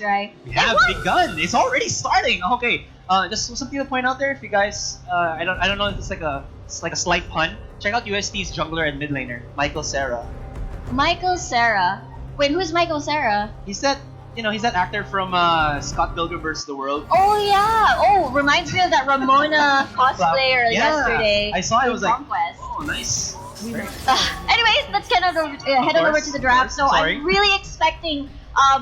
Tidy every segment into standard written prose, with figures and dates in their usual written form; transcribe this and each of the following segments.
right? We have begun. It's already starting. Okay. Just something to point out there. If you guys, I don't know if it's like a slight pun. Check out UST's jungler and mid laner, Michael Sarah. Michael Sarah. Wait, who's Michael Sarah? He's that actor from Scott Pilgrim vs. the World. Oh yeah. Oh, reminds me of that Ramona cosplayer yesterday. I saw it. Was Conquest. like, oh, nice. Anyways, let's head on over to the draft. So I'm really expecting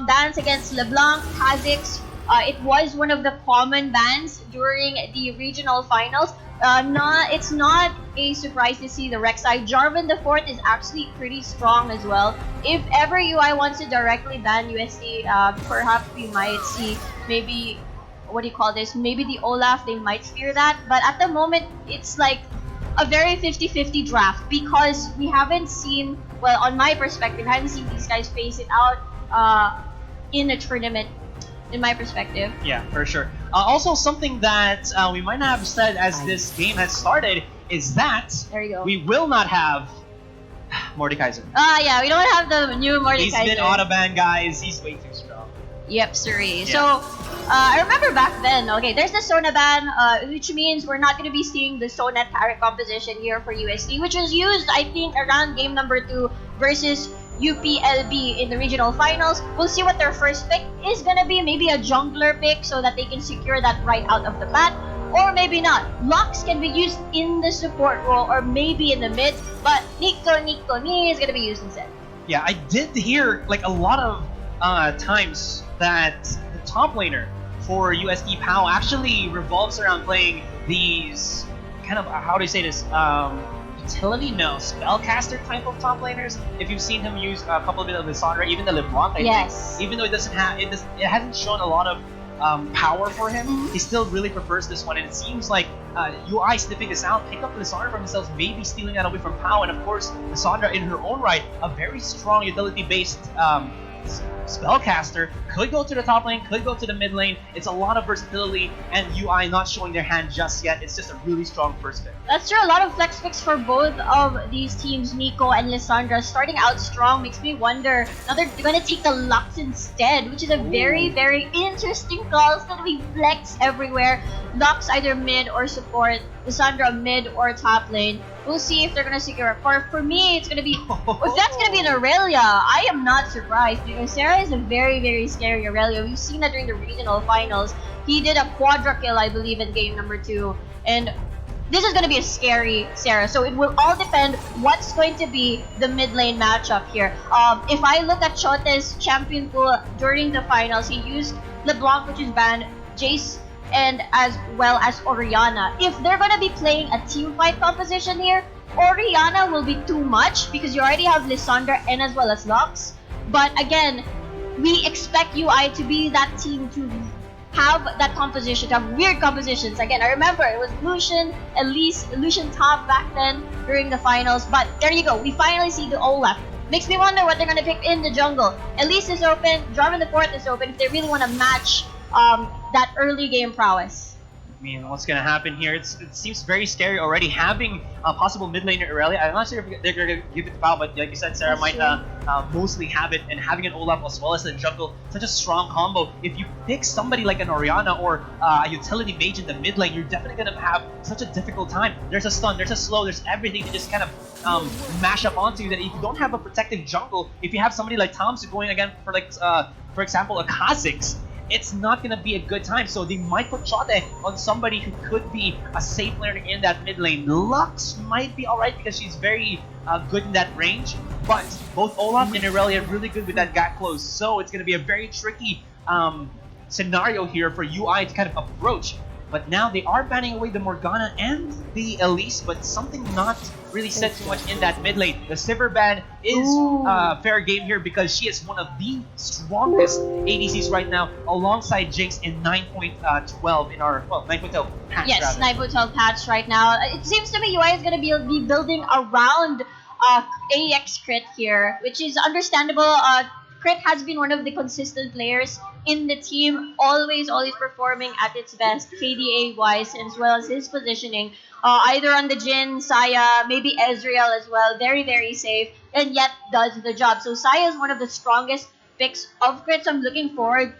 bans against LeBlanc, Kha'Zix. It was one of the common bans during the regional finals. It's not a surprise to see the Rek'Sai. Jarvan the Fourth is actually pretty strong as well. If ever UI wants to directly ban USD, perhaps we might see maybe maybe the Olaf, they might fear that. But at the moment, it's like a very 50-50 draft because we haven't seen, well, on my perspective, I haven't seen these guys face it out in a tournament, in my perspective. Yeah, for sure. Also, something that we might not have said as this game has started is that there you go. We will not have Mordekaiser. Yeah, we don't have the new Mordekaiser. He's been auto-banned, guys. He's way too strong. Yep, sorry. Yeah. So, I remember back then, okay, there's the Sona ban, which means we're not going to be seeing the Sona carry composition here for USD, which was used, I think, around game number 2 versus UPLB in the regional finals. We'll see what their first pick is going to be. Maybe a jungler pick so that they can secure that right out of the bat. Or maybe not. Lux can be used in the support role or maybe in the mid, but Nico is going to be used instead. Yeah, I did hear like a lot of times that the top laner for USD POW actually revolves around playing these kind of, how do you say this, utility, no, spellcaster type of top laners. If you've seen him use a couple of bit of Lissandra, even the LeBlanc, I think, even though it doesn't have, it hasn't shown a lot of power for him, he still really prefers this one, and it seems like UI sniffing this out, pick up Lissandra for themselves, maybe stealing that away from POW, and of course, Lissandra in her own right, a very strong utility-based spellcaster, could go to the top lane, could go to the mid lane. It's a lot of versatility, and UI not showing their hand just yet. It's just a really strong first pick. That's true. A lot of flex picks for both of these teams, Nico and Lissandra, starting out strong. Makes me wonder, now they're going to take the Lux instead, which is a very, very interesting call. So we flex everywhere. Lux either mid or support, Lissandra mid or top lane. We'll see if they're going to secure it. For me, it's going to be, if that's going to be an Aurelia, I am not surprised because Sarah is a very, very scary Aurelia. We've seen that during the regional finals. He did a quadra kill, I believe, in game number 2. And this is going to be a scary Sarah. So it will all depend what's going to be the mid lane matchup here. If I look at Chote's champion pool during the finals, he used LeBlanc, which is banned, Jace, and as well as Orianna. If they're going to be playing a team fight composition here, Orianna will be too much because you already have Lissandra and as well as Lux. But again, we expect UI to be that team to have that composition, to have weird compositions. Again, I remember it was Lucian, Elise, Lucian top back then during the finals. But there you go, we finally see the Olaf. Makes me wonder what they're going to pick in the jungle. Elise is open, Jarvan the Fourth is open if they really want to match that early game prowess. I mean, what's going to happen here? It seems very scary already. Having a possible mid laner Aurelia, I'm not sure if they're going to give it to POW, but like you said, Sarah might mostly have it, and having an Olaf as well as a jungle, such a strong combo. If you pick somebody like an Orianna or a utility mage in the mid lane, you're definitely going to have such a difficult time. There's a stun, there's a slow, there's everything to just kind of mash up onto you. That if you don't have a protective jungle, if you have somebody like Tomas going again for like, for example, a Kha'Zix, it's not going to be a good time. So they might put Chote on somebody who could be a safe laner in that mid lane. Lux might be alright because she's very good in that range, but both Olaf and Aurelia are really good with that gap close. So it's going to be a very tricky scenario here for UI to kind of approach. But now they are banning away the Morgana and the Elise, but something not really said too much in that mid lane. The Sivir ban is fair game here because she is one of the strongest ADCs right now, alongside Jinx in 9.12 in our, well, 9.12 patch. Yes, 9.12 patch right now. It seems to me UI is going to be building around AX Crit here, which is understandable. Crit has been one of the consistent players in the team, always performing at its best, KDA wise, as well as his positioning. Either on the Jhin, Saya, maybe Ezreal as well, very, very safe, and yet does the job. So Saya is one of the strongest picks of Crit, so I'm looking forward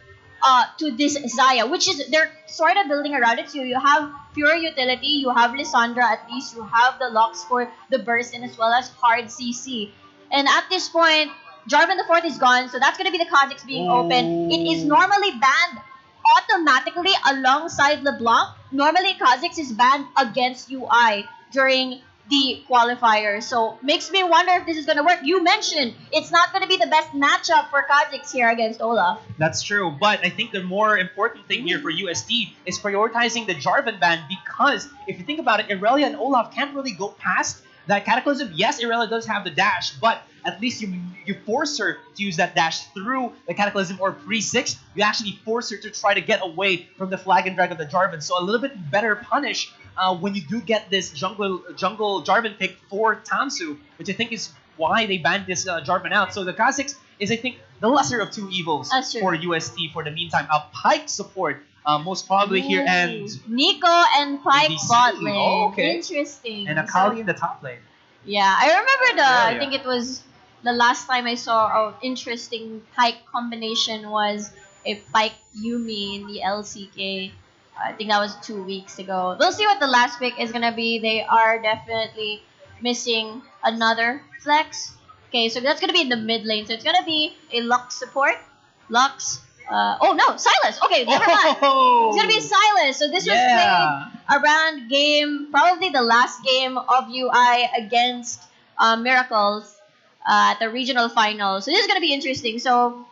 to this Zaya, which is they're sort of building around it. So you have pure utility, you have Lissandra, at least you have the locks for the burst and as well as hard CC. And at this point, Jarvan the fourth is gone, so that's gonna be the Kha'Zix being open. It is normally banned automatically alongside LeBlanc. Normally Kha'Zix is banned against UI during the qualifier. So makes me wonder if this is gonna work. You mentioned it's not gonna be the best matchup for Kha'Zix here against Olaf. That's true, but I think the more important thing here for USD is prioritizing the Jarvan ban, because if you think about it, Irelia and Olaf can't really go past that Cataclysm. Yes, Irelia does have the dash, but at least you force her to use that dash through the Cataclysm or pre-6. You actually force her to try to get away from the Flag and Drag of the Jarvan. So a little bit better punish when you do get this jungle Jarvan pick for Tansu, which I think is why they banned this Jarvan out. So the Kha'Zix is, I think, the lesser of two evils for UST for the meantime. A Pike support, most probably here, and Nico and Pike DC. bot lane. Oh, okay. Interesting. And Akali in the top lane. Yeah, I remember I Yeah. think it was the last time I saw an interesting Pike combination was a Pike Yumi in the LCK. I think that was 2 weeks ago. We'll see what the last pick is gonna be. They are definitely missing another flex. Okay, so that's gonna be in the mid lane. So it's gonna be a Lux support. Lux. Oh no, Silas. Okay, never mind. It's gonna be Silas. So this was played around game, probably the last game of UI against Miracles at the regional final. So this is gonna be interesting. So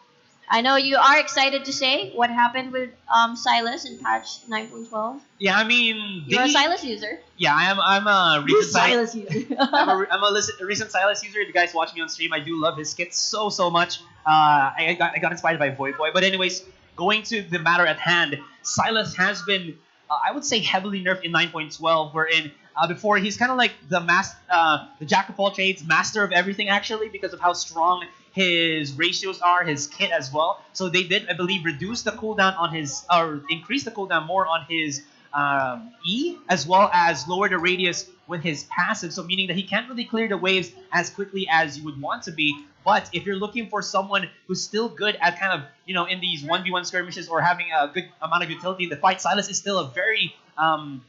I know you are excited to say what happened with Silas in patch 9.12. Yeah, I mean, You're a Silas user. Yeah, I'm a recent Silas user. I'm a recent Silas user. If you guys watch me on stream, I do love his skits so much. I got inspired by Void Boy. But anyways, going to the matter at hand, Silas has been, I would say, heavily nerfed in 9.12, wherein before he's kind of like the jack of all trades, master of everything actually, because of how strong his ratios are, his kit as well. So they did, I believe, reduce the cooldown on his, or increase the cooldown more on his E, as well as lower the radius with his passive, so meaning that he can't really clear the waves as quickly as you would want to be. But if you're looking for someone who's still good at kind of, in these 1v1 skirmishes or having a good amount of utility in the fight, Silas is still a very optimal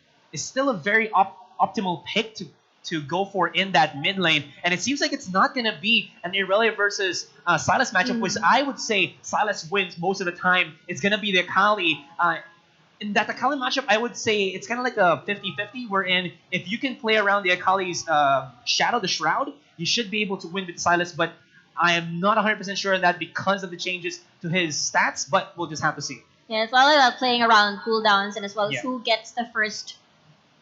pick to go for in that mid lane. And it seems like it's not going to be an Irelia versus Silas matchup, which I would say Silas wins most of the time. It's going to be the Akali. In that Akali matchup, I would say it's kind of like a 50-50, wherein if you can play around the Akali's Shadow, the Shroud, you should be able to win with Silas, but I am not 100% sure of that because of the changes to his stats, but we'll just have to see. Yeah, it's all about playing around cooldowns and as well as who gets the first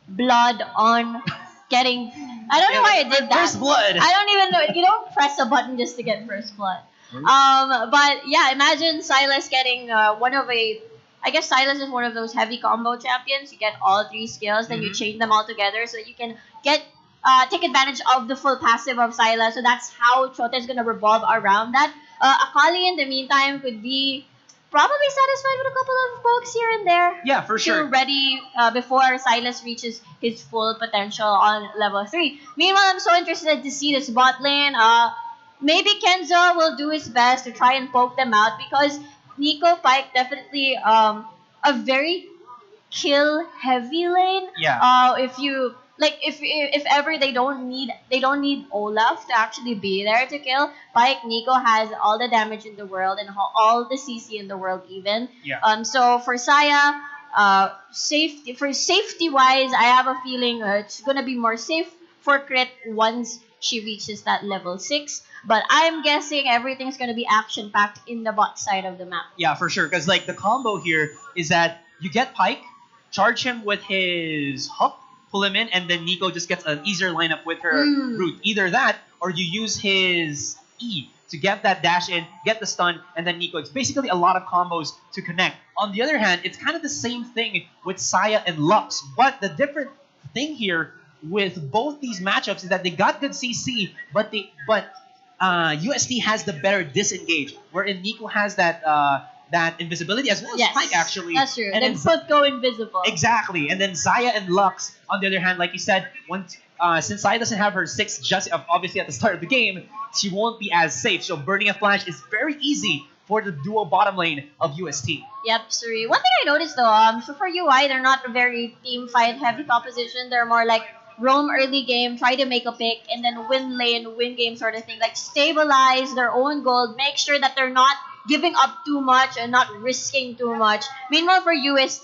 blood on getting... I don't know why I did that. First blood. I don't even know. You don't press a button just to get first blood. But yeah, imagine Silas getting I guess Silas is one of those heavy combo champions. You get all three skills, then you chain them all together so that you can take advantage of the full passive of Silas. So that's how Chota is going to revolve around that. Akali, in the meantime, could be probably satisfied with a couple of pokes here and there. Yeah, for sure. Ready before Silas reaches his full potential on level 3. Meanwhile, I'm so interested to see this bot lane. Maybe Kenzo will do his best to try and poke them out because Nico Pike definitely a very kill heavy lane. Yeah. If ever they don't need Olaf to actually be there to kill, Pike Nico has all the damage in the world and all the CC in the world even. Yeah. So for Saya, safety wise, I have a feeling it's gonna be more safe for crit once she reaches that level 6. But I'm guessing everything's going to be action-packed in the bot side of the map. Yeah, for sure. Because the combo here is that you get Pike, charge him with his hook, pull him in, and then Nico just gets an easier lineup with her root. Either that, or you use his E to get that dash in, get the stun, and then Nico. It's basically a lot of combos to connect. On the other hand, it's kind of the same thing with Saya and Lux. But the different thing here with both these matchups is that they got good CC, but UST has the better disengage, wherein Nico has that invisibility as well as Pike actually. That's true. And then both go invisible. Exactly. And then Zaya and Lux, on the other hand, like you said, since Zaya doesn't have her 6 just obviously at the start of the game, she won't be as safe. So burning a flash is very easy for the dual bottom lane of UST. Yep, sorry. One thing I noticed though, so for UI, they're not a very team fight heavy composition. They're more like roam early game, try to make a pick, and then win lane, win game sort of thing. Like stabilize their own gold, make sure that they're not giving up too much and not risking too much. Meanwhile, for UST,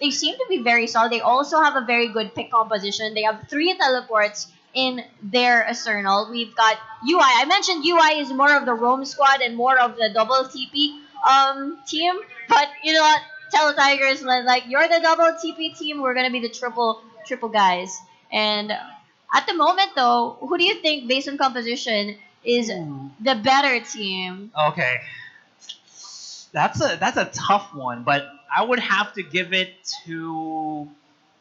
they seem to be very solid. They also have a very good pick composition. They have 3 teleports in their arsenal. We've got UI. I mentioned UI is more of the roam squad and more of the double TP team. But you know what? Tell the Tigers like you're the double TP team. We're gonna be the triple guys. And at the moment though, who do you think based on composition is the better team? Okay, that's a tough one, but I would have to give it to.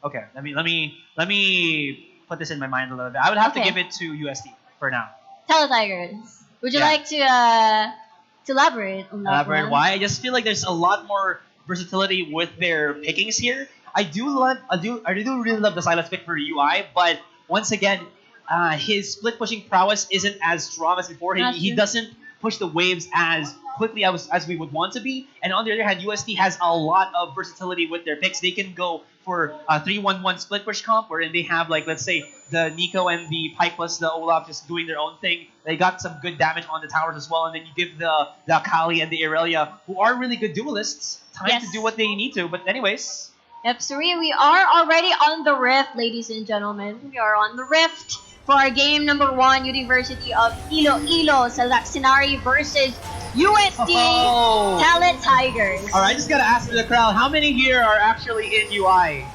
Okay, let me put this in my mind a little bit. I would have to Okay. give it to USD for now. Tell the Tigers. Would you Yeah. like to elaborate on that Elaborate one? why? I just feel like there's a lot more versatility with their pickings here. I do really love the silence pick for UI, but once again, his split pushing prowess isn't as strong as before. He, That's he true. doesn't push the waves as quickly as we would want to be. And on the other hand, USD has a lot of versatility with their picks. They can go for a 3-1-1 split push comp, wherein they have like let's say the Nico and the Pike plus the Olaf just doing their own thing. They got some good damage on the towers as well, and then you give the Akali and the Irelia, who are really good duelists, time Yes. to do what they need to. But anyways, Yep, so we are already on the rift, ladies and gentlemen. We are on the rift for our game number 1, University of Iloilo Sinari versus USD Oh. Talent Tigers. all right, I just gotta ask the crowd, how many here are actually in UI?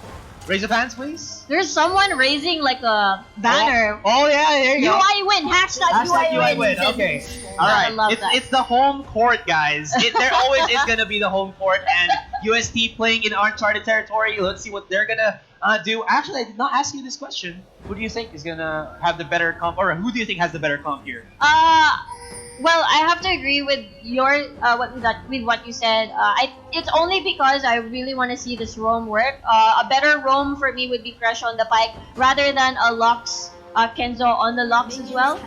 Raise your hands, please. There's someone raising like a banner. Oh, yeah, there you go. UI win, hashtag Hashtag UI win. win. Okay. All I right. love It's, that. it's the home court, guys. There always is going to be the home court. And UST playing in uncharted territory. Let's see what they're going to do. Actually, I did not ask you this question. Who do you think is going to have the better comp? Or who do you think has the better comp here? Well, I have to agree with your with what you said. It's only because I really want to see this roam work. A better roam for me would be Crush on the Pike rather than a Lux Kenzo on the Lux as well.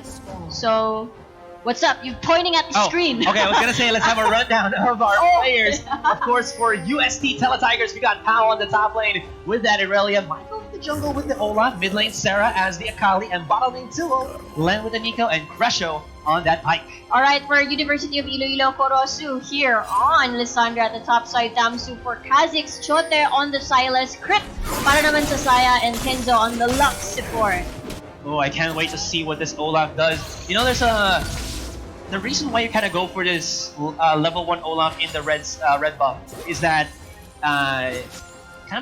So, what's up? You're pointing at the screen. Okay, I was going to say, let's have a rundown of our Oh. players. Of course, for UST Teletigers, we got Pao on the top lane with that Irelia, Michael in the jungle with the Olaf, mid lane Sarah as the Akali, and bottom lane Tulo, Len with the Nico, and Cresho on that Pike. All right, for University of Iloilo, Korosu here on Lysandra at the top side, Tamsu for Kha'Zix, Chote on the Silas, Crit para naman sa Saya, and Kenzo on the Lux support. Oh, I can't wait to see what this Olaf does. You know, the reason why you kind of go for this level 1 Olaf in the red buff is that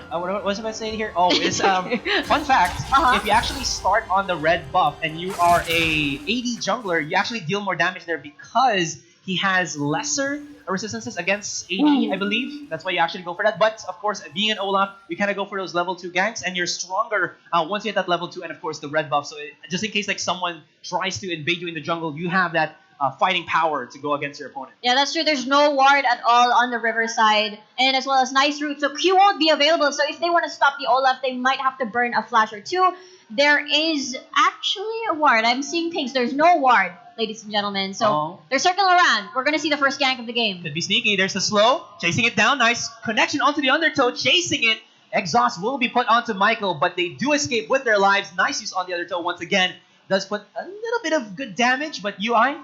what was I about to say here? Oh, it's fun fact. Uh-huh. If you actually start on the red buff and you are a AD jungler, you actually deal more damage there because he has lesser resistances against AD, I believe. That's why you actually go for that. But of course, being an Olaf, you kind of go for those level 2 ganks, and you're stronger once you hit that level 2, and of course the red buff. So just in case like someone tries to invade you in the jungle, you have that fighting power to go against your opponent. Yeah, that's true. There's no ward at all on the riverside, and as well as nice route. So Q won't be available. So if they want to stop the Olaf, they might have to burn a flash or two. There is actually a ward. I'm seeing pings. There's no ward, ladies and gentlemen. So they're circling around. We're gonna see the first gank of the game. Could be sneaky. There's the slow, chasing it down. Nice connection onto the undertow, chasing it. Exhaust will be put onto Michael, but they do escape with their lives. Nice use on the undertow once again. Does put a little bit of good damage, but UI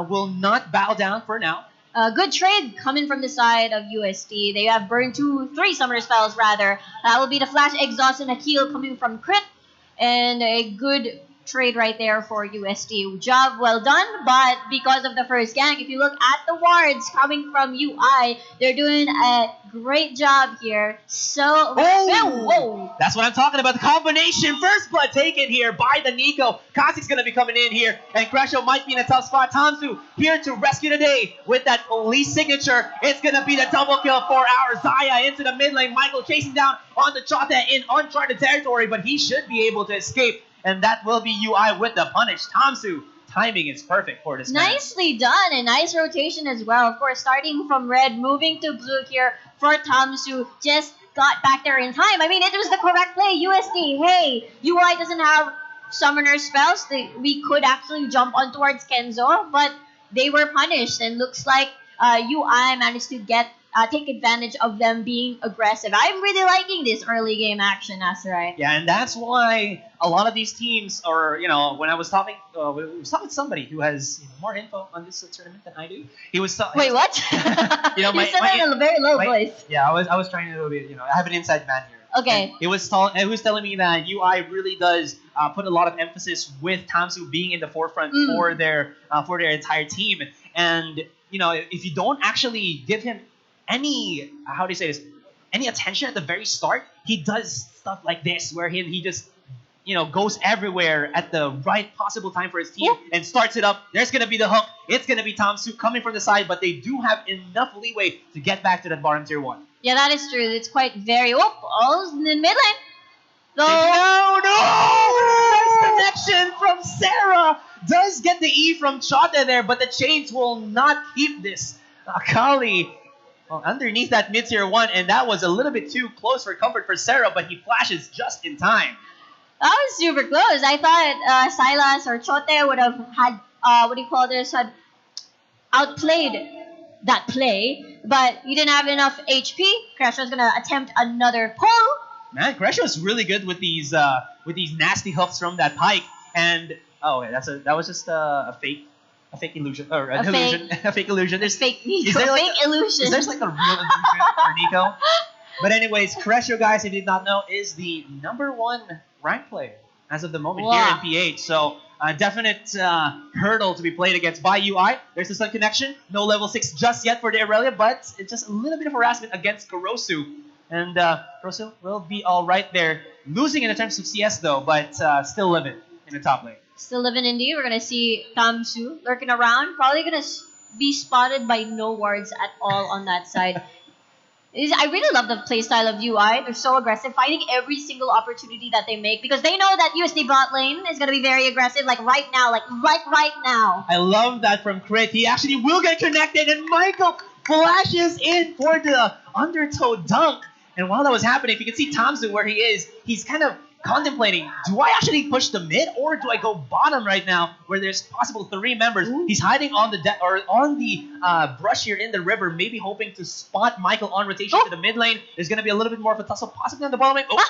will not bow down for now. Good trade coming from the side of UST. They have burned 3 summoner spells rather. That will be the flash, exhaust, and a heal coming from Crit. And a good trade right there for UST. Job well done, but because of the first gank, if you look at the wards coming from UI, they're doing a great job here. So, whoa! That's what I'm talking about. The combination. First blood taken here by the Nico. Kha'Zix's going to be coming in here, and Cresho might be in a tough spot. Tamsu here to rescue the day with that police signature. It's going to be the double kill for our Zaya into the mid lane. Michael chasing down on the Chote in uncharted territory, but he should be able to escape. And that will be UI with the punish. Tamsu, timing is perfect for this man. Nicely done, and nice rotation as well. Of course, starting from red, moving to blue here for Tamsu. Just got back there in time. I mean, it was the correct play. USD, hey, UI doesn't have summoner spells. We could actually jump on towards Kenzo, but they were punished. And looks like UI managed to take advantage of them being aggressive. I'm really liking this early game action, Asarai. Yeah, and that's why a lot of these teams, or when I was talking, was talking to somebody who has more info on this tournament than I do. He was Wait, what? my, you said that in a very low voice. Yeah, I was trying to I have an inside man here. Okay. And he was telling me that UI really does put a lot of emphasis with Tamsu being in the forefront for their entire team, and if you don't actually give him any how do you say this any attention at the very start, he does stuff like this where he just goes everywhere at the right possible time for his team and starts it up. There's gonna be the hook. It's gonna be Tamsu coming from the side, but they do have enough leeway to get back to that bottom tier 1. Yeah, that is true. It's quite very all in the mid lane. No! Nice connection from Sarah. Does get the E from Chota there, but the chains will not keep this. Akali underneath that mid tier 1, and that was a little bit too close for comfort for Sarah, but he flashes just in time. That was super close. I thought Silas or Chote would have had had outplayed that play, but he didn't have enough HP. Crash was gonna attempt another pull. Man, Crash was really good with these nasty hooks from that pike, and that was just a fake illusion or an illusion. A fake illusion. There's fake Nico. Illusion. Is there like a real illusion for Nico? But anyways, Crescio, guys, if you did not know, is the #1 rank player as of the moment here in PH. So a definite hurdle to be played against by UI. There's the Sun connection. No level 6 just yet for the Aurelia, but it's just a little bit of harassment against Kurosu. And Kurosu will be all right there. Losing in terms of CS, though, but still living in the top lane. Still living indeed. We're going to see Tamsu lurking around. Probably going to be spotted by no wards at all on that side. I really love the playstyle of UI. They're so aggressive, fighting every single opportunity that they make because they know that USD bot lane is going to be very aggressive, like right now, like right now. I love that from Crit. He actually will get connected, and Michael flashes in for the undertow dunk. And while that was happening, if you can see Thompson where he is, he's kind of contemplating, do I actually push the mid or do I go bottom right now where there's possible 3 members? Ooh. He's hiding on the brush here in the river, maybe hoping to spot Michael on rotation to the mid lane. There's going to be a little bit more of a tussle possibly on the bottom lane. Oh,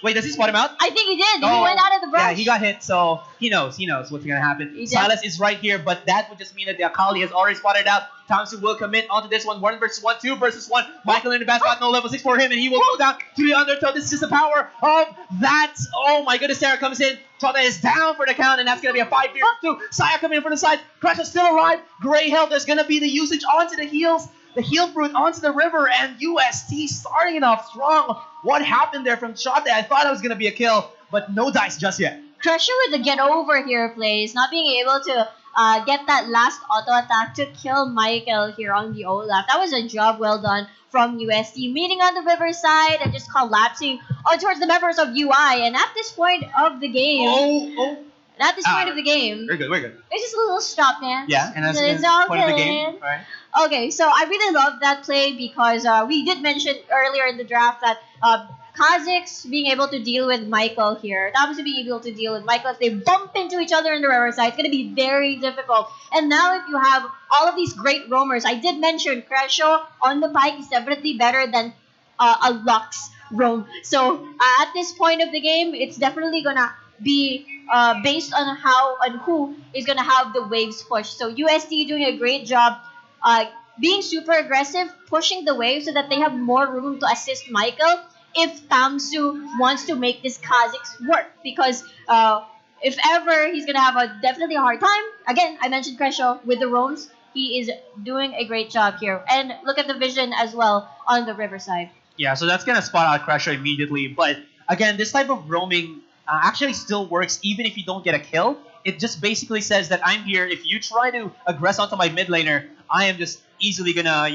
wait, does he spot him out? I think he did. He went out of the brush. Yeah, he got hit, so he knows what's going to happen. Silas is right here, but that would just mean that the Akali has already spotted out. Thompson will commit onto this one. 1 versus 1, 2 versus 1. Michael in the bad spot, no level 6 for him, and he will go down to the undertow. This is just the power of that. Oh my goodness, Sarah comes in. Chota is down for the count, and that's going to be a 5 versus 2. Saya coming in from the side. Crash is still alive. Gray health. There's going to be the usage onto the heals. The heal fruit onto the river, and UST starting it off strong. What happened there from Chota? I thought it was going to be a kill, but no dice just yet. Crusher with the get over here plays, not being able to get that last auto attack to kill Michael here on the Olaf. That was a job well done from UST, meeting on the riverside and just collapsing towards the members of UI. And at this point of the game, at this point of the game, we're good. It's just a little stop, man. Yeah, and that's it's the point of the game. Right. Okay, so I really love that play because we did mention earlier in the draft that Kazakhs being able to deal with Michael here. Thomas being able to deal with Michael if they bump into each other in the riverside. It's going to be very difficult. And now if you have all of these great roamers, I did mention Crescio on the pike is definitely better than a Lux roam. So at this point of the game, it's definitely going to be based on how and who is going to have the waves pushed. So USD doing a great job being super aggressive, pushing the waves so that they have more room to assist Michael if Tamsu wants to make this Kazakhs work. Because if ever he's going to have definitely a hard time, again, I mentioned Crescio with the roams, he is doing a great job here. And look at the vision as well on the riverside. Yeah, so that's going to spot out Crescio immediately. But again, this type of roaming actually still works even if you don't get a kill. It just basically says that I'm here. If you try to aggress onto my mid laner, I am just easily gonna,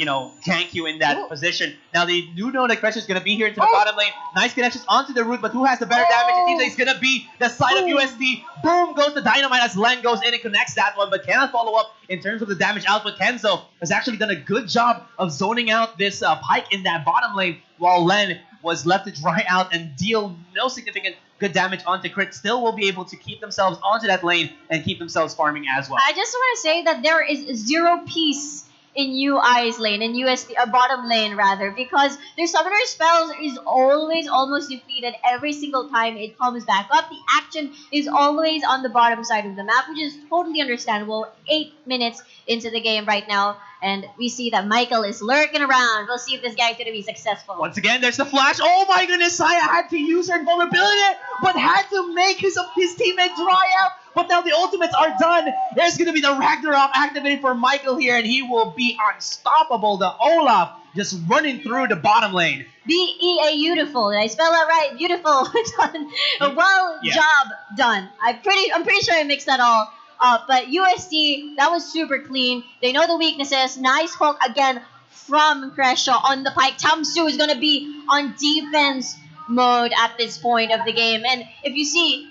gank you in that position. Now they do know that Crescio is gonna be here to the bottom lane. Nice connections onto the root, but who has the better damage? It seems like it's gonna be the side of USD. Boom goes the dynamite as Len goes in and connects that one, but cannot follow up in terms of the damage output. Kenzo has actually done a good job of zoning out this pike in that bottom lane, while Len was left to dry out and deal no significant good damage onto Crit. Still will be able to keep themselves onto that lane and keep themselves farming as well. I just want to say that there is zero peace in UI's lane, in USD, bottom lane rather, because their summoner spells is always almost defeated every single time it comes back up. The action is always on the bottom side of the map, which is totally understandable. 8 minutes into the game right now, and we see that Michael is lurking around. We'll see if this guy's gonna be successful. Once again, there's the flash. Oh my goodness, Saya had to use her invulnerability, but had to make his teammate dry out. But now the ultimates are done. There's going to be the Ragnarok activated for Michael here, and he will be unstoppable. The Olaf just running through the bottom lane. Beautiful. Did I spell that right? Beautiful. Done. Well, Yeah. job done. I'm pretty sure I mixed that all up. But USD, that was super clean. They know the weaknesses. Nice hook again from Kresha on the pike. Tamsu is going to be on defense mode at this point of the game. And if you see,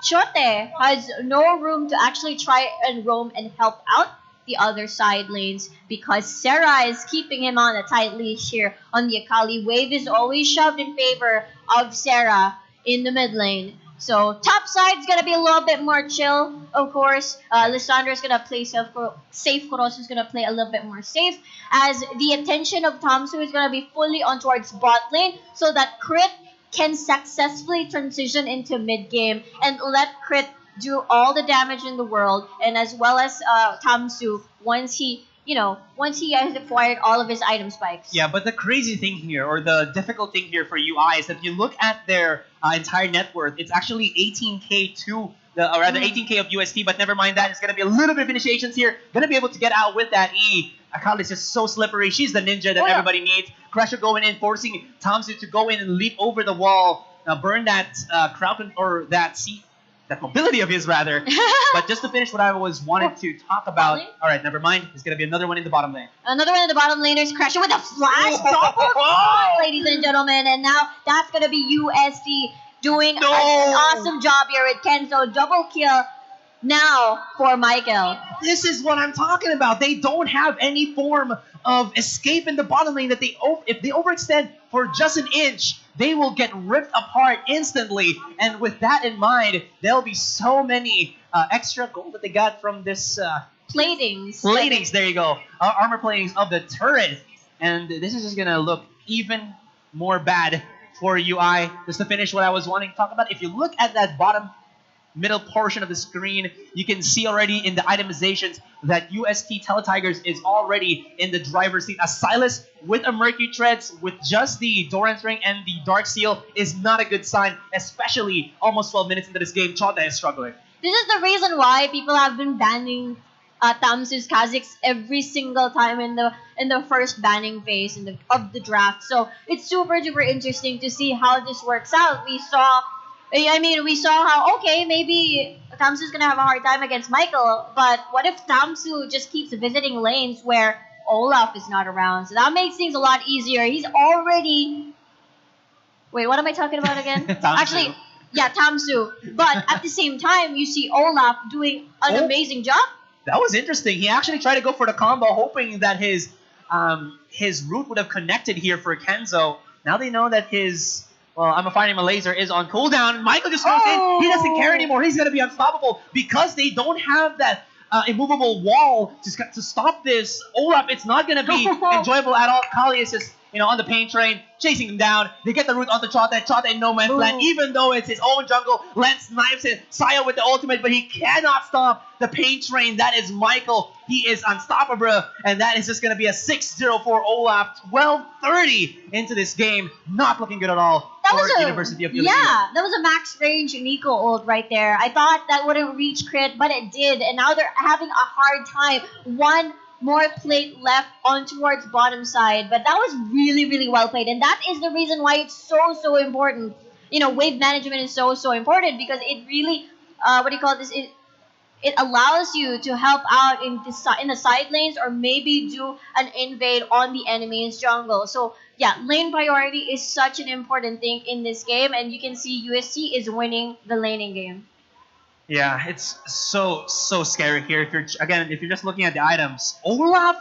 Chote has no room to actually try and roam and help out the other side lanes because Sarah is keeping him on a tight leash here on the Akali. Wave is always shoved in favor of Sarah in the mid lane. So top side's gonna be a little bit more chill, of course. Lissandra's gonna play safe. Kuros is gonna play a little bit more safe, as the attention of Tamsu is gonna be fully on towards bot lane, so that Crit can successfully transition into mid game and let Crit do all the damage in the world, and as well as Tamsu once he has acquired all of his item spikes. Yeah, but the crazy thing here, or the difficult thing here for UI is that if you look at their entire net worth, it's actually 18k to or rather 18k of USD, but never mind that. It's going to be a little bit of initiations here. Going to be able to get out with that E. Akali is just so slippery. She's the ninja that everybody needs. Crusher going in, forcing Tamsu to go in and leap over the wall, burn that crowd or that seat. That mobility of his, rather. But just to finish what I was wanted to talk about. All right, never mind. There's going to be another one in the bottom lane. Another one in the bottom lane is Crusher with a flash. Double kill, ladies and gentlemen. And now that's going to be USD doing an awesome job here with Kenzo. Double kill now for Michael. This is what I'm talking about. They don't have any form of escape in the bottom lane that if they overextend for just an inch, they will get ripped apart instantly. And with that in mind, there'll be so many extra gold that they got from this platings. Platings, there you go. Armor platings of the turret. And this is just going to look even more bad for UI. Just to finish what I was wanting to talk about, if you look at that bottom middle portion of the screen, you can see already in the itemizations that UST Teletigers is already in the driver's seat. A Silas with a Mercury Treads with just the Doran's Ring and the Dark Seal is not a good sign, especially almost 12 minutes into this game. Chota is struggling. This is the reason why people have been banning Tamsu's Kha'Zix every single time in the first banning phase of the draft. So it's super duper interesting to see how this works out. We saw how, okay, maybe Tamsu's gonna have a hard time against Michael, but what if Tamsu just keeps visiting lanes where Olaf is not around? So that makes things a lot easier. He's already... Wait, what am I talking about again? Actually, yeah, Tamsu. But at the same time, you see Olaf doing an amazing job. That was interesting. He actually tried to go for the combo, hoping that his root would have connected here for Kenzo. Now they know that his... Well, I'm finding a laser is on cooldown. Michael just goes in. He doesn't care anymore. He's going to be unstoppable because they don't have that immovable wall to stop this. Olaf, it's not going to be enjoyable at all. Kali is just, on the pain train, chasing him down. They get the root onto Chota. Chota in no man's land, even though it's his own jungle. Lance snipes it. Saya with the ultimate, but he cannot stop the pain train. That is Michael. He is unstoppable, and that is just going to be a 6-0 for Olaf. 12:30 into this game. Not looking good at all for University of Iloilo. Yeah, that was a max range Nico ult right there. I thought that wouldn't reach crit, but it did, and now they're having a hard time. One more plate left on towards bottom side, but that was really, really well played, and that is the reason why it's so important. Wave management is so important because it really, it allows you to help out in the side lanes, or maybe do an invade on the enemy's jungle. So yeah, lane priority is such an important thing in this game, and you can see USC is winning the laning game. Yeah, it's so scary here. If you're just looking at the items, Olaf,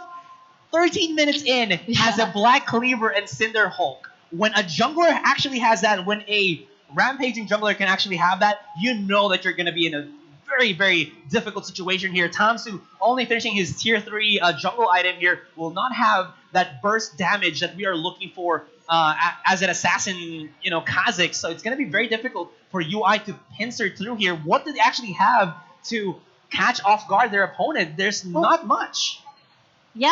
13 minutes in, has a Black Cleaver and Cinder Hulk. When a jungler actually has that, when a rampaging jungler can actually have that, you know that you're gonna be in a very, very difficult situation here. Tamsu, only finishing his tier 3 jungle item here, will not have that burst damage that we are looking for as an assassin, Kha'Zix. So it's going to be very difficult for UI to pincer through here. What do they actually have to catch off guard their opponent? There's not much. Yeah,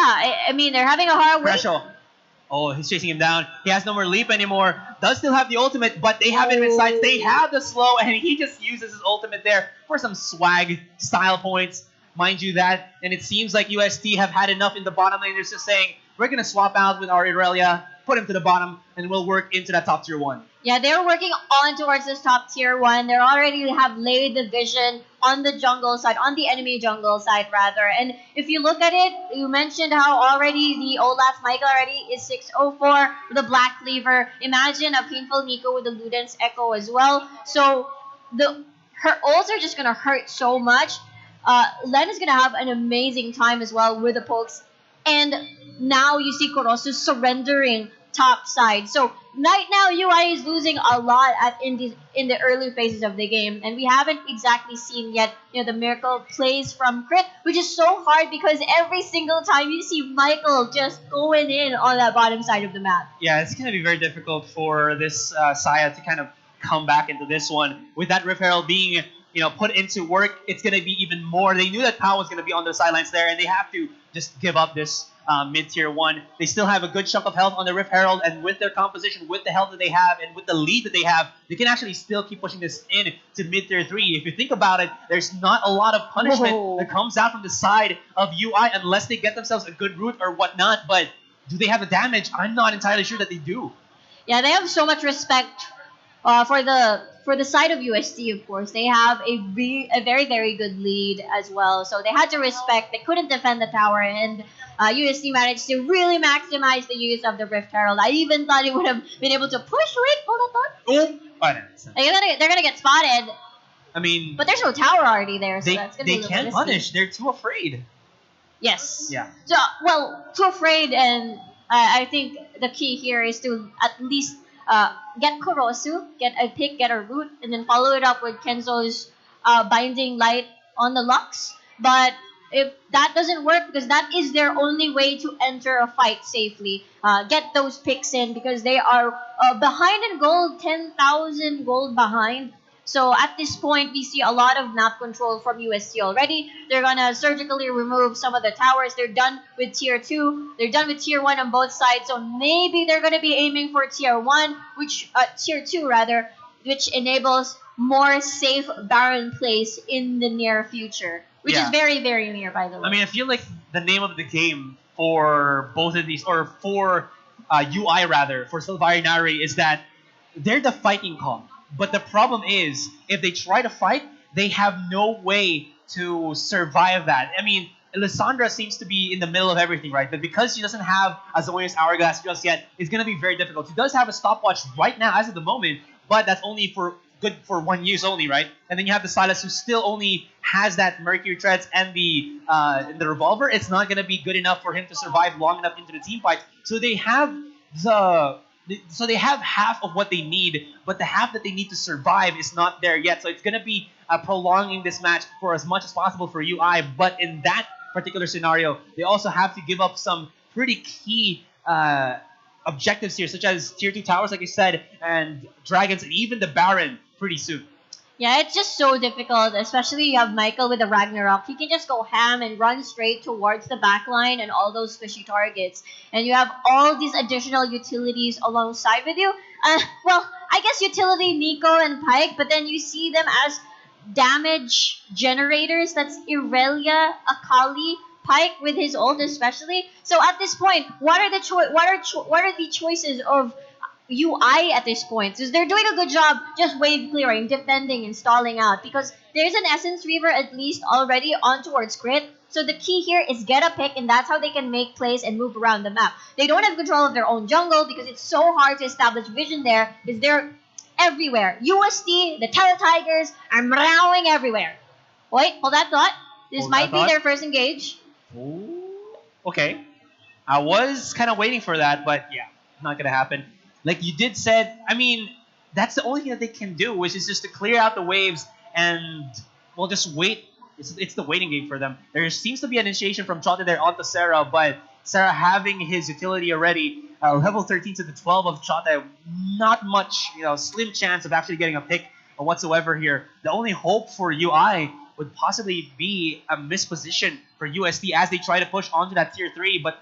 I mean, they're having a hard way. Pressure. Oh, he's chasing him down. He has no more leap anymore. Does still have the ultimate, but they have him inside. They have the slow, and he just uses his ultimate there for some swag style points. Mind you that. And it seems like UST have had enough in the bottom lane. They're just saying, we're going to swap out with our Irelia, put him to the bottom, and we'll work into that top tier 1. Yeah, they're working on towards this top tier 1. They already have laid the vision on the jungle side, on the enemy jungle side rather. And if you look at it, you mentioned how already the Olaf Michael already is 604 with a Black Cleaver. Imagine a painful Nico with the Ludens Echo as well. So her ults are just gonna hurt so much. Len is gonna have an amazing time as well with the pokes. And now you see Kurosu surrendering top side. So right now UI is losing a lot in the early phases of the game, and we haven't exactly seen yet the miracle plays from crit, which is so hard because every single time you see Michael just going in on that bottom side of the map. Yeah, it's going to be very difficult for this Saya to kind of come back into this one. With that Rift Herald being put into work, it's going to be even more. They knew that Pao was going to be on the sidelines there, and they have to just give up this mid-tier 1. They still have a good chunk of health on the Rift Herald, and with their composition, with the health that they have, and with the lead that they have, they can actually still keep pushing this in to mid-tier 3. If you think about it, there's not a lot of punishment that comes out from the side of UI unless they get themselves a good route or whatnot, but do they have the damage? I'm not entirely sure that they do. Yeah, they have so much respect for the side of UST, of course. They have a very, very good lead as well. So they had to respect. They couldn't defend the tower, and UST managed to really maximize the use of the Rift Herald. I even thought it would have been able to push. Wait, hold on. Oh, They're gonna get spotted. I mean, but there's no tower already there, so that's gonna they be can't punish. They're too afraid. Yes. Yeah. So, well, too afraid, and I think the key here is to at least get Kurosu, get a pick, get a root, and then follow it up with Kenzo's binding light on the Lux. But if that doesn't work, because that is their only way to enter a fight safely, get those picks in, because they are behind in gold, 10,000 gold behind. So at this point, we see a lot of map control from UST already. They're gonna surgically remove some of the towers. They're done with tier 2. They're done with tier 1 on both sides. So maybe they're gonna be aiming for tier 1, tier 2 rather, which enables more safe Baron plays in the near future, which is very, very near, by the way. I mean, I feel like the name of the game for both of these, or for UI rather, for Sylvari Nari, is that they're the fighting comp. But the problem is, if they try to fight, they have no way to survive that. I mean, Lissandra seems to be in the middle of everything, right? But because she doesn't have a Zoya's Hourglass just yet, it's going to be very difficult. She does have a stopwatch right now, as of the moment, but that's only good for 1 use only, right? And then you have the Silas, who still only has that Mercury Treads and the Revolver. It's not going to be good enough for him to survive long enough into the team fight. So they have they have half of what they need, but the half that they need to survive is not there yet. So it's going to be prolonging this match for as much as possible for UI. But in that particular scenario, they also have to give up some pretty key objectives here, such as tier 2 towers, like I said, and dragons, and even the Baron pretty soon. Yeah, it's just so difficult, especially you have Michael with the Ragnarok. He can just go ham and run straight towards the backline and all those squishy targets. And you have all these additional utilities alongside with you. Well, I guess utility Nico and Pyke, but then you see them as damage generators. That's Irelia, Akali, Pyke with his ult especially. So at this point, what are the choices of UI at this point? Because they're doing a good job just wave clearing, defending, and stalling out, because there's an Essence Reaver at least already on towards crit. So the key here is get a pick, and that's how they can make plays and move around the map. They don't have control of their own jungle because it's so hard to establish vision there, because they're everywhere. UST, the Tail Tigers, are meowing everywhere. Wait, hold that thought. This might be their first engage. Ooh, okay. I was kind of waiting for that, but yeah, not going to happen. Like you did said, I mean, that's the only thing that they can do, which is just to clear out the waves and well, just wait. It's the waiting game for them. There seems to be an initiation from Chota there onto Sarah, but Sarah having his utility already, level 13 to the 12 of Chota, not much, slim chance of actually getting a pick whatsoever here. The only hope for UI would possibly be a misposition for UST as they try to push onto that tier 3, but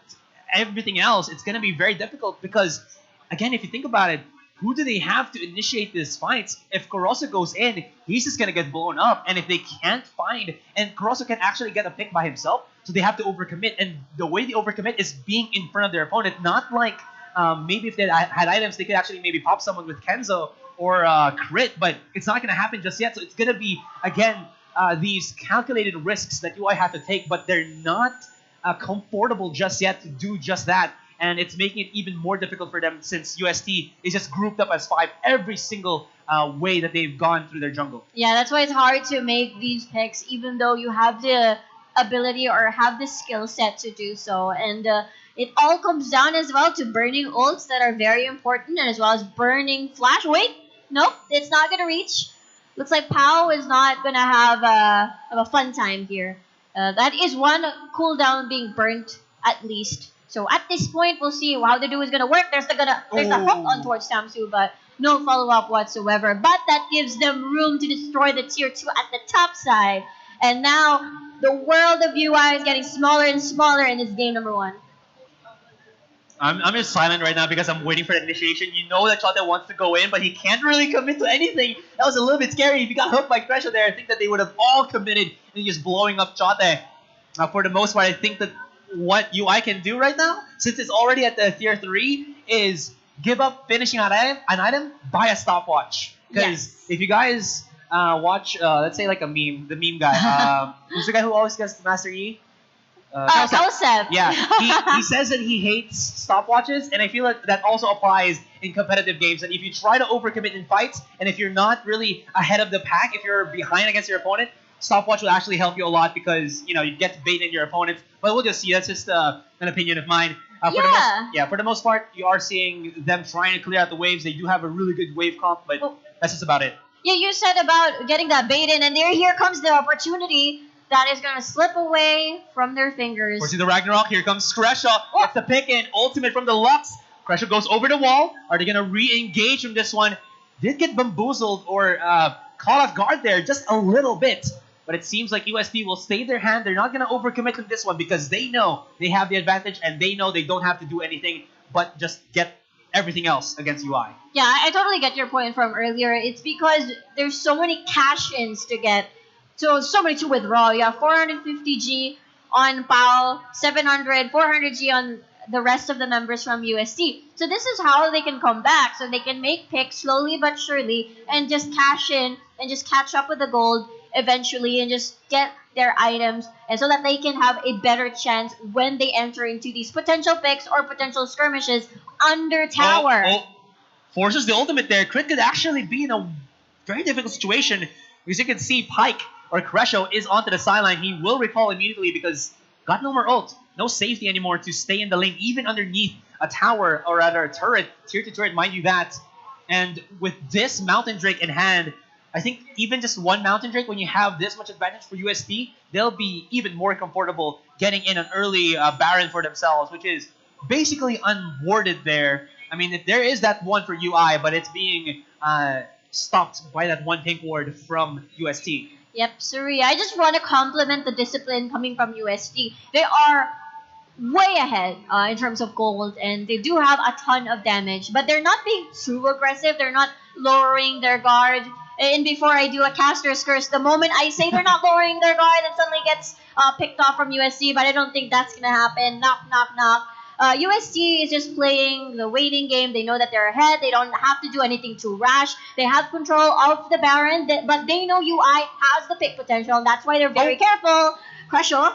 everything else, it's going to be very difficult because, again, if you think about it, who do they have to initiate this fight? If Caroso goes in, he's just going to get blown up. And if they can't find, and Caroso can actually get a pick by himself, so they have to overcommit. And the way they overcommit is being in front of their opponent, not like maybe if they had items, they could actually maybe pop someone with Kenzo or crit, but it's not going to happen just yet. So it's going to be, again, these calculated risks that UI have to take, but they're not comfortable just yet to do just that. And it's making it even more difficult for them since UST is just grouped up as 5 every single way that they've gone through their jungle. Yeah, that's why it's hard to make these picks, even though you have the ability or have the skill set to do so. And it all comes down as well to burning ults that are very important, and as well as burning flash. Wait, nope, it's not going to reach. Looks like Pao is not going to have a fun time here. That is one cooldown being burnt at least. So at this point, we'll see how the duo is gonna work. There's the hook on towards Samsu, but no follow up whatsoever. But that gives them room to destroy the tier 2 at the top side. And now the world of UI is getting smaller and smaller in this game number 1. I'm just silent right now because I'm waiting for the initiation. You know that Chota wants to go in, but he can't really commit to anything. That was a little bit scary. If he got hooked by Thresher there, I think that they would have all committed and just blowing up Chota. For the most part, I think that what UI can do right now, since it's already at the tier 3, is give up finishing an item, buy a stopwatch. Because if you guys watch, let's say like a meme, the meme guy, who's the guy who always gets the Master E? Kelsep. Yeah, he says that he hates stopwatches, and I feel like that also applies in competitive games. And if you try to overcommit in fights, and if you're not really ahead of the pack, if you're behind against your opponent, stopwatch will actually help you a lot because you get to bait in your opponents. But we'll just see. That's just an opinion of mine. For the most part, you are seeing them trying to clear out the waves. They do have a really good wave comp, but that's just about it. Yeah, you said about getting that bait in, and here comes the opportunity that is going to slip away from their fingers. We're seeing the Ragnarok. Here comes Kresha. That's the pick in. Ultimate from the Lux. Kresha goes over the wall. Are they going to re-engage from this one? Did get bamboozled or caught off guard there just a little bit. But it seems like USD will stay their hand. They're not going to overcommit in this one because they know they have the advantage and they know they don't have to do anything but just get everything else against UI. Yeah, I totally get your point from earlier. It's because there's so many cash-ins to get. So many to withdraw. You have 450G on Pao, 700, 400G on the rest of the members from UST. So this is how they can come back. So they can make picks slowly but surely and just cash in and just catch up with the gold eventually and just get their items, and so that they can have a better chance when they enter into these potential picks or potential skirmishes under tower. Forces the ultimate there. Crit could actually be in a very difficult situation because you can see Pike or Kresho is onto the sideline. He will recall immediately because got no more ult. No safety anymore to stay in the lane, even underneath a tower or rather a turret. Tier 2 turret, mind you that. And with this Mountain Drake in hand, I think even just one Mountain Drake, when you have this much advantage for UST, they'll be even more comfortable getting in an early Baron for themselves, which is basically unwarded there. I mean, there is that one for UI, but it's being stopped by that one pink ward from UST. Yep, sorry. I just want to compliment the discipline coming from UST. They are way ahead in terms of gold, and they do have a ton of damage, but they're not being too aggressive. They're not lowering their guard. And before I do a caster's curse, the moment I say they're not lowering their guard, it suddenly gets picked off from UST, but I don't think that's going to happen. Knock, knock, knock. UST is just playing the waiting game. They know that they're ahead. They don't have to do anything too rash. They have control of the Baron, but they know UI has the pick potential, and that's why they're very careful. Kresho.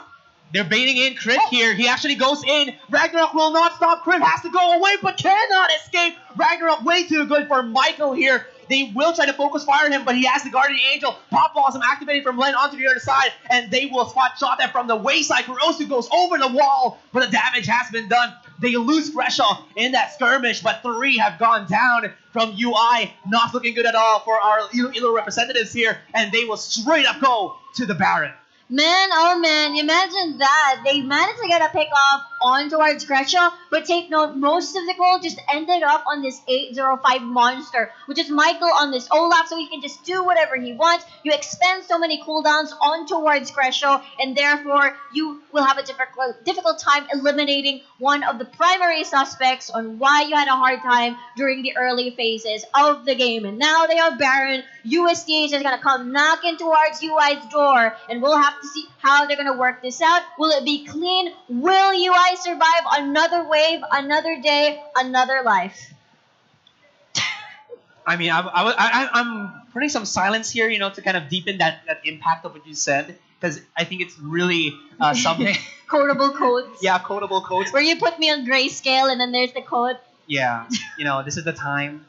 They're baiting in Crit here. He actually goes in. Ragnarok will not stop. Crit has to go away, but cannot escape. Ragnarok way too good for Michael here. They will try to focus fire him, but he has the Guardian Angel. Pop Blossom activating from Len onto the other side, and they will spot shot that from the wayside. Kurosu goes over the wall, but the damage has been done. They lose Gresham in that skirmish, but 3 have gone down from UI. Not looking good at all for our Iloilo representatives here, and they will straight up go to the Baron. Man, oh man, imagine that. They managed to get a pick off on towards Gretchen, but take note, most of the goal just ended up on this 805 monster, which is Michael on this Olaf, so he can just do whatever he wants. You expend so many cooldowns on towards Gretchen, and therefore you will have a difficult time eliminating one of the primary suspects on why you had a hard time during the early phases of the game. And now they are Baron. USDH is going to come knocking towards UI's door, and we'll have to see how they're going to work this out. Will it be clean? Will UI survive another wave, another day, another life? I mean, I'm putting some silence here, to kind of deepen that impact of what you said, because I think it's really something. Quotable quotes. Yeah, quotable quotes. Where you put me on grayscale and then there's the quote. Yeah, this is the time.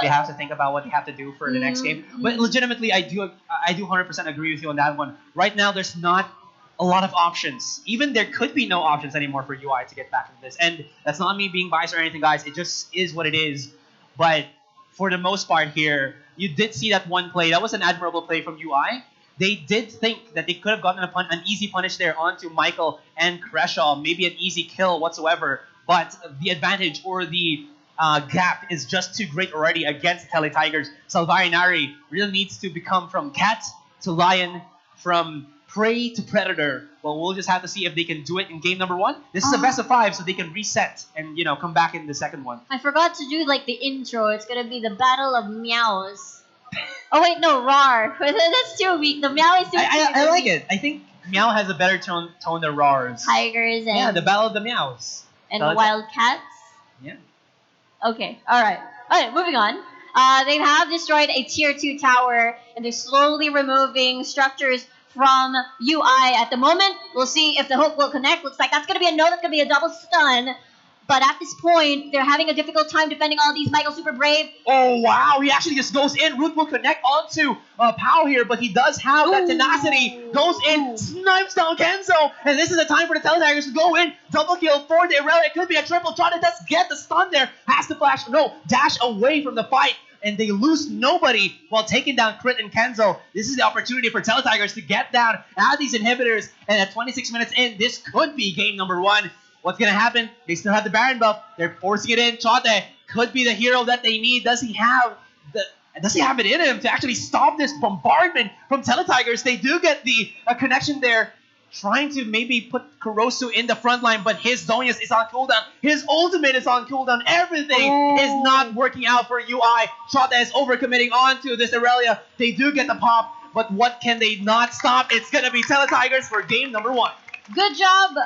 They have to think about what they have to do for the next game. But legitimately, I do 100% agree with you on that one. Right now, there's not a lot of options. Even there could be no options anymore for UI to get back into this. And that's not me being biased or anything, guys. It just is what it is. But for the most part here, you did see that one play. That was an admirable play from UI. They did think that they could have gotten an easy punish there onto Michael and Creshaw, maybe an easy kill whatsoever. But the advantage or the gap is just too great already against the Tele Tigers. Salvarinari really needs to become from cat to lion, from prey to predator. Well, we'll just have to see if they can do it in game number 1. This is a best of 5, so they can reset and come back in the second one. I forgot to do the intro. It's gonna be the battle of meows. Oh wait, no, roar. That's too weak. The meow is too weak. I like it. I think meow has a better tone than roars. Tigers and the battle of the meows and wild cats. Yeah. Okay, alright. Alright, moving on. They have destroyed a tier 2 tower, and they're slowly removing structures from UI at the moment. We'll see if the hook will connect. Looks like that's going to be a no, that's going to be a double stun. But at this point, they're having a difficult time defending all these. Michael super brave. Oh, wow. He actually just goes in. Root will connect onto Pao here, but he does have that tenacity. Goes in, snipes down Kenzo. And this is the time for the Teletigers to go in. Double kill for the Irelia. It could be a triple shot. It does get the stun there. Has to flash. No, dash away from the fight. And they lose nobody while taking down Crit and Kenzo. This is the opportunity for Teletigers to get down, add these inhibitors. And at 26 minutes in, this could be game number 1. What's going to happen? They still have the Baron buff. They're forcing it in. Chote could be the hero that they need. Does he have it in him to actually stop this bombardment from Teletigers? They do get the connection there. Trying to maybe put Kurosu in the front line, but his Zonius is on cooldown. His ultimate is on cooldown. Everything is not working out for UI. Chote is overcommitting onto this Irelia. They do get the pop, but what can they not stop? It's going to be Teletigers for game number 1. Good job.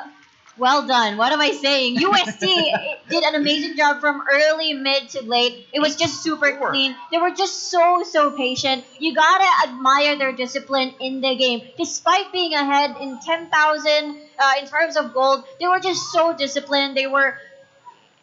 Well done. What am I saying? UST did an amazing job from early, mid to late. It was just super clean. They were just so patient. You gotta admire their discipline in the game. Despite being ahead in 10,000 in terms of gold, they were just so disciplined. They were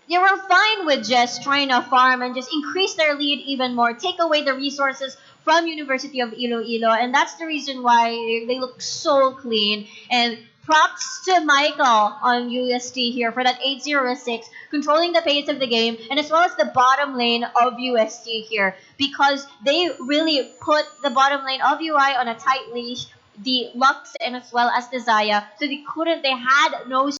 fine with just trying to farm and just increase their lead even more. Take away the resources from University of Iloilo, and that's the reason why they look so clean. And props to Michael on UST here for that 806, controlling the pace of the game, and as well as the bottom lane of UST here, because they really put the bottom lane of UI on a tight leash, the Lux and as well as the Zaya, so they had no